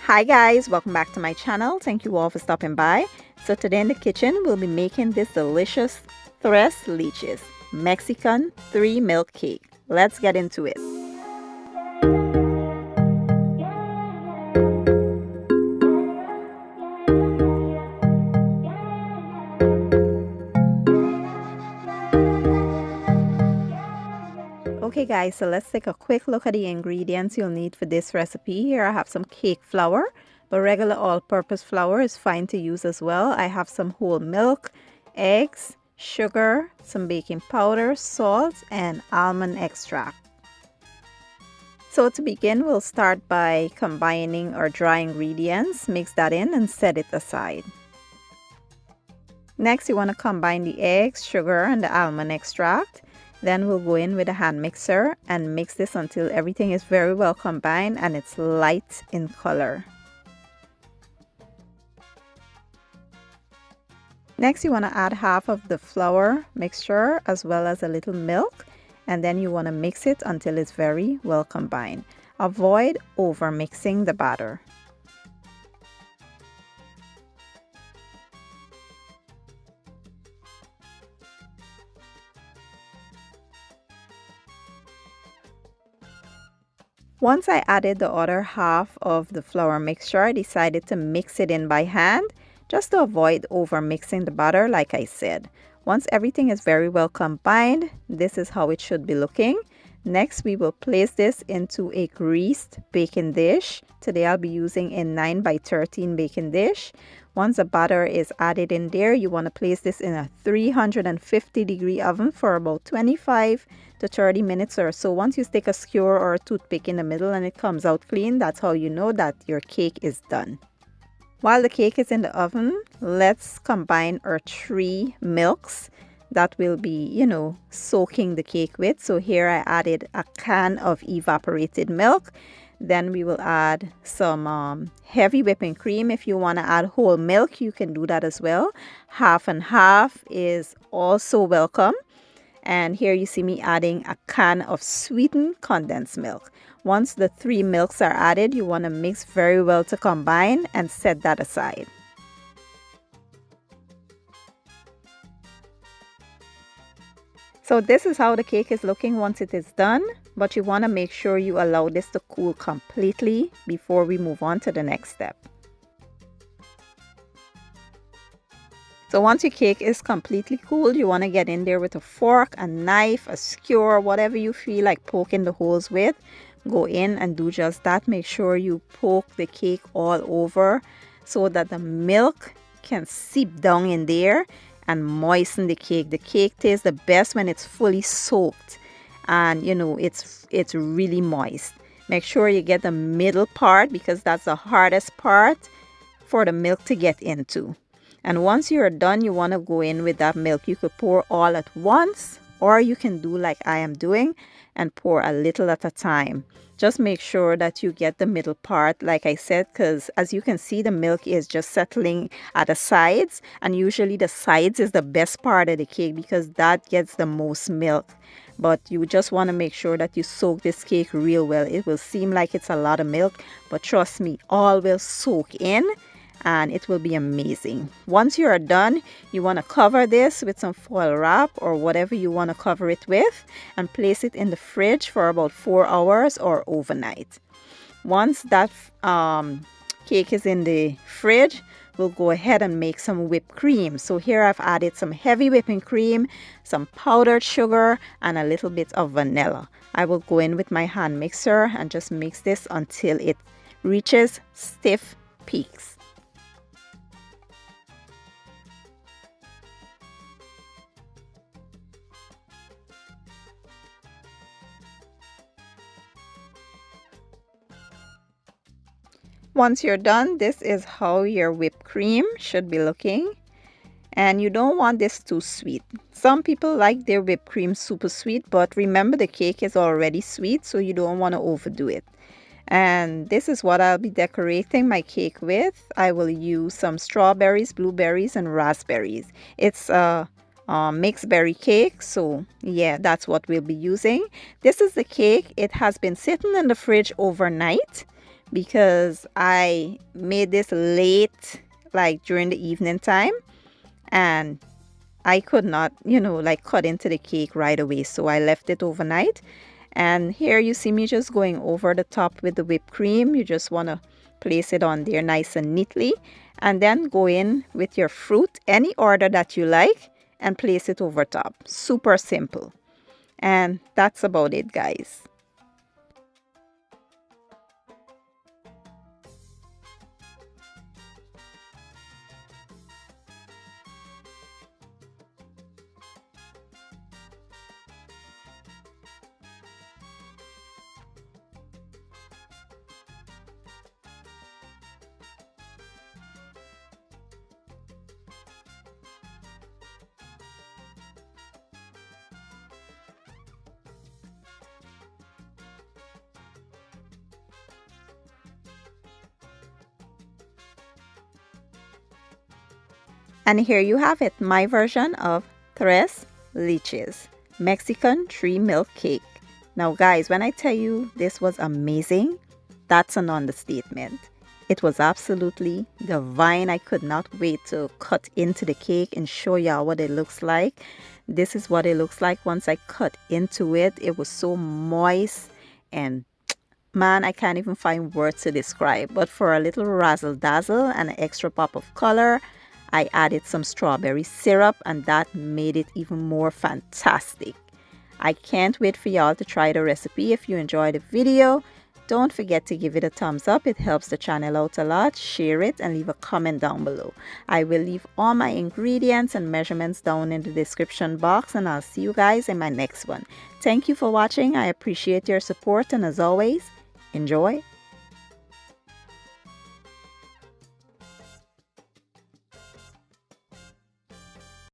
Hi guys, welcome back to my channel. Thank you all for stopping by. So today in the kitchen we'll be making this delicious tres leches Mexican 3-milk cake. Let's get into it. Okay guys, so let's take a quick look at the ingredients you'll need for this recipe. Here I have some cake flour, but regular all-purpose flour is fine to use as well. I have some whole milk, eggs, sugar, some baking powder, salt, and almond extract. So to begin, we'll start by combining our dry ingredients. Mix that in and set it aside. Next, you want to combine the eggs, sugar, and the almond extract. Then we'll go in with a hand mixer and mix this until everything is very well combined and it's light in color. Next, you want to add half of the flour mixture as well as a little milk, and then you want to mix it until it's very well combined. Avoid over mixing the batter. Once I added the other half of the flour mixture, I decided to mix it in by hand just to avoid over mixing the batter like I said. Once everything is very well combined, this is how it should be looking. Next, we will place this into a greased baking dish. Today I'll be using a 9x13 baking dish. Once the batter is added in there, you want to place this in a 350-degree oven for about 25 to 30 minutes or so. Once you stick a skewer or a toothpick in the middle and it comes out clean, that's how you know that your cake is done. While the cake is in the oven, let's combine our 3 milks that will be, soaking the cake with. So here I added a can of evaporated milk. Then we will add some heavy whipping cream. If you want to add whole milk, you can do that as well. Half and half is also welcome. And here you see me adding a can of sweetened condensed milk. Once the 3 milks are added, you want to mix very well to combine and set that aside. So this is how the cake is looking once it is done, but you want to make sure you allow this to cool completely before we move on to the next step. So once your cake is completely cooled, you want to get in there with a fork, a knife, a skewer, whatever you feel like poking the holes with. Go in and do just that. Make sure you poke the cake all over so that the milk can seep down in there and moisten the cake. The cake tastes the best when it's fully soaked and it's really moist. Make sure you get the middle part because that's the hardest part for the milk to get into. And once you're done, you want to go in with that milk. You could pour all at once, or you can do like I am doing and pour a little at a time. Just make sure that you get the middle part, like I said, because as you can see, the milk is just settling at the sides. And usually the sides is the best part of the cake because that gets the most milk. But you just want to make sure that you soak this cake real well. It will seem like it's a lot of milk, but trust me, all will soak in. And it will be amazing. Once you are done, you want to cover this with some foil wrap or whatever you want to cover it with and place it in the fridge for about 4 hours or overnight. Once that cake is in the fridge, we'll go ahead and make some whipped cream. So here I've added some heavy whipping cream, some powdered sugar, and a little bit of vanilla. I will go in with my hand mixer and just mix this until it reaches stiff peaks. Once you're done, this is how your whipped cream should be looking. And you don't want this too sweet. Some people like their whipped cream super sweet, but remember the cake is already sweet, so you don't want to overdo it. And this is what I'll be decorating my cake with. I will use some strawberries, blueberries, and raspberries. It's a mixed berry cake, so yeah, that's what we'll be using. This is the cake. It has been sitting in the fridge overnight because I made this late, like during the evening time, and I could not, like cut into the cake right away. So I left it overnight. And here you see me just going over the top with the whipped cream. You just want to place it on there nice and neatly. And then go in with your fruit, any order that you like, and place it over top. Super simple. And that's about it, guys. And here you have it, my version of tres leches, Mexican 3 milk cake. Now guys, when I tell you this was amazing, that's an understatement. It was absolutely divine. I could not wait to cut into the cake and show y'all what it looks like. This is what it looks like once I cut into it. It was so moist, and man, I can't even find words to describe. But for a little razzle dazzle and an extra pop of color, I added some strawberry syrup, and that made it even more fantastic. I can't wait for y'all to try the recipe. If you enjoyed the video, don't forget to give it a thumbs up. It helps the channel out a lot. Share it and leave a comment down below. I will leave all my ingredients and measurements down in the description box, and I'll see you guys in my next one. Thank you for watching. I appreciate your support, and as always, enjoy